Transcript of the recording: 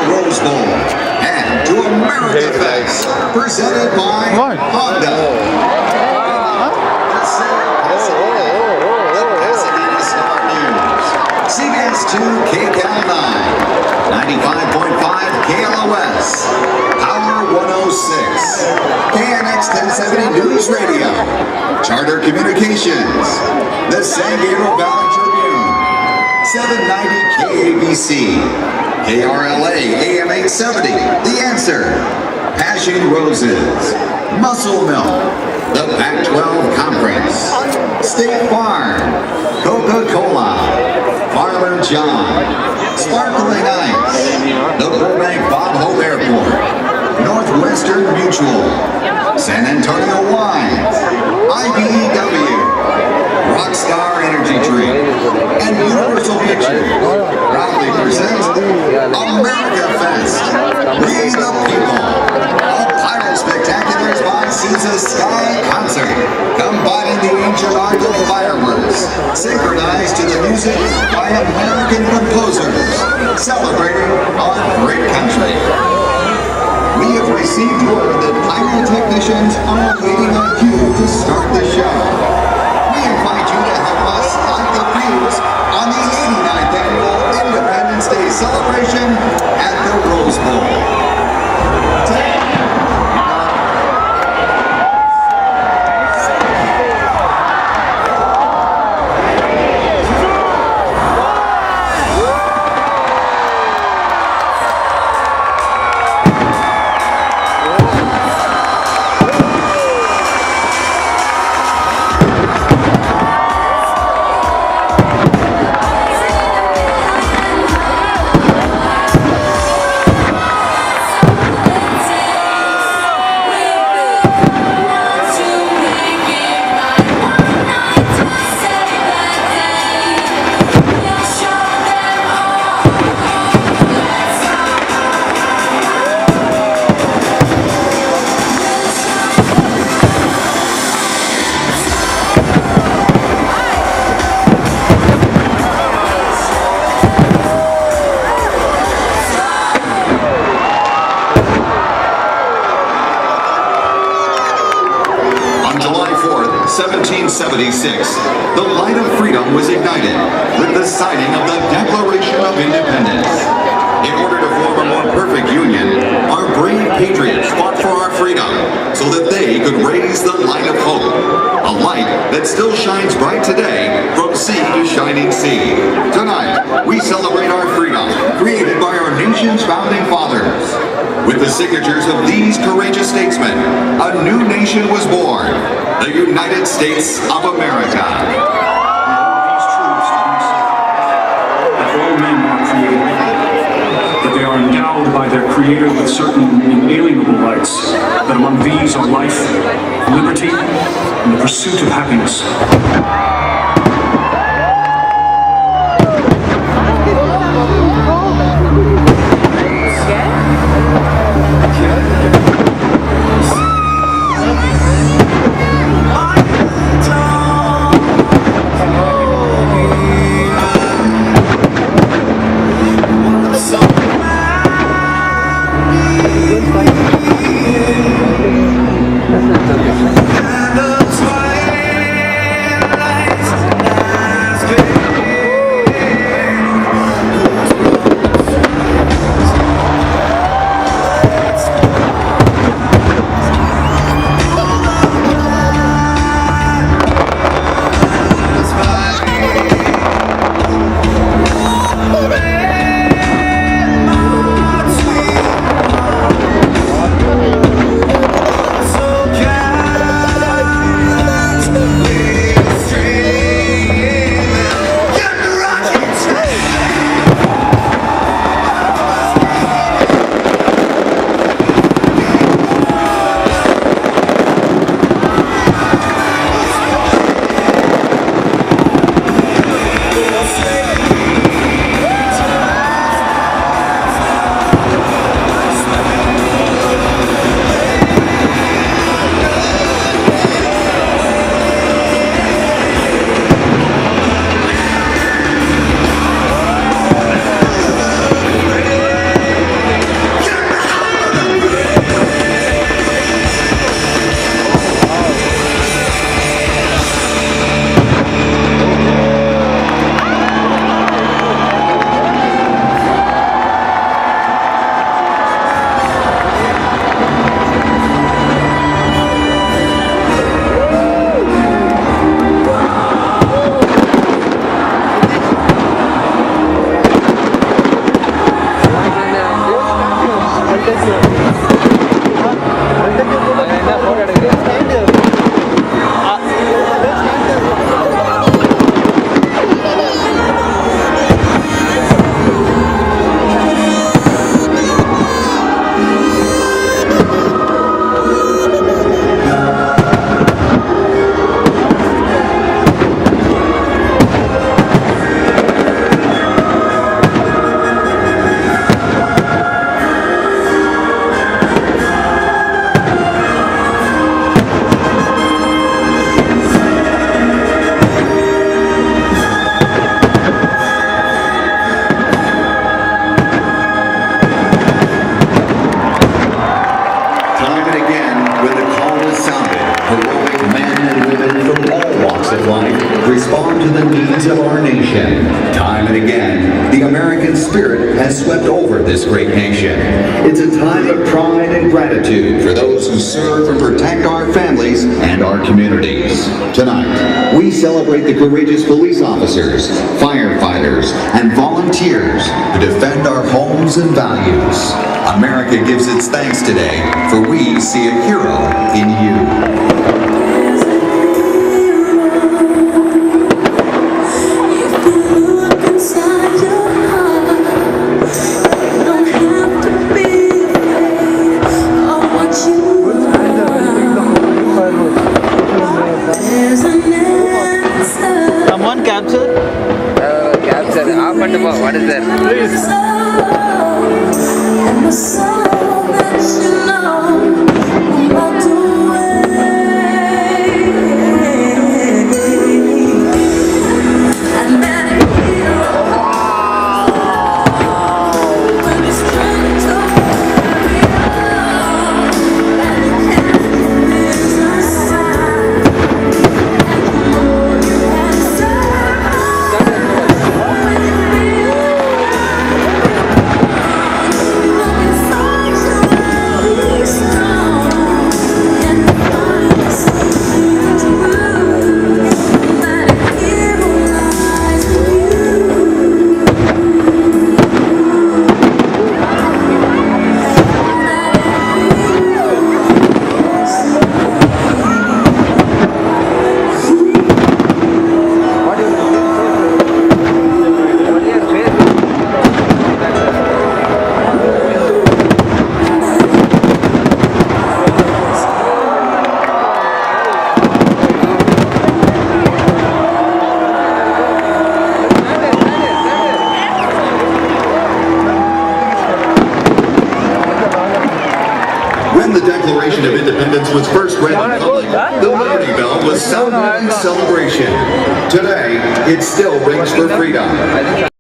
Rose Bowl and to America Fest, presented by Honda. CBS 2 KCAL 9, 95.5 KLOS, Power 106, KNX 1070 News Radio, Charter Communications, the San Gabriel Valley Tribune, 790 KABC, KRLA AM 870, The Answer, Passion Roses, Muscle Milk, the Pac-12 Conference, State Farm, Coca-Cola, Farmer John, Sparkling Ice, the Burbank Bob Hope Airport, Northwestern Mutual, San Antonio Wines, IBEW, Rockstar Energy Drink, and Universal Pictures proudly present America Fest. We the people. A pyro-spectaculars by Caesar Sky Concert, combining the ancient art of fireworks, synchronized to the music by American composers, celebrating our great country. We have received word that pyrotechnicians are waiting on you to start the show. We invite you to help us light the fuse on the 89th Annual Independence Day celebration at the Rose Bowl. The light of freedom was ignited with the signing of the Declaration of Independence. In order to form a more perfect union, our brave patriots fought for our freedom so that they could raise the light of hope, a light that still shines bright today from sea to shining sea. Tonight, we celebrate our freedom created by our nation's founding fathers. With the signatures of these courageous statesmen, a new nation was born, the United States of America. These truths that all men are created, that they are endowed by their Creator with certain inalienable rights, that among these are life, liberty, and the pursuit of happiness. And the twilight nation. Time and again, the American spirit has swept over this great nation. It's a time of pride and gratitude for those who serve and protect our families and our communities. Tonight, we celebrate the courageous police officers, firefighters, and volunteers who defend our homes and values. America gives its thanks today, for we see a hero in you. Someone capture? Capture. What is that? Please. When the Declaration of Independence was first read in public, the Liberty Bell was sounded in celebration. Today, it still rings for freedom.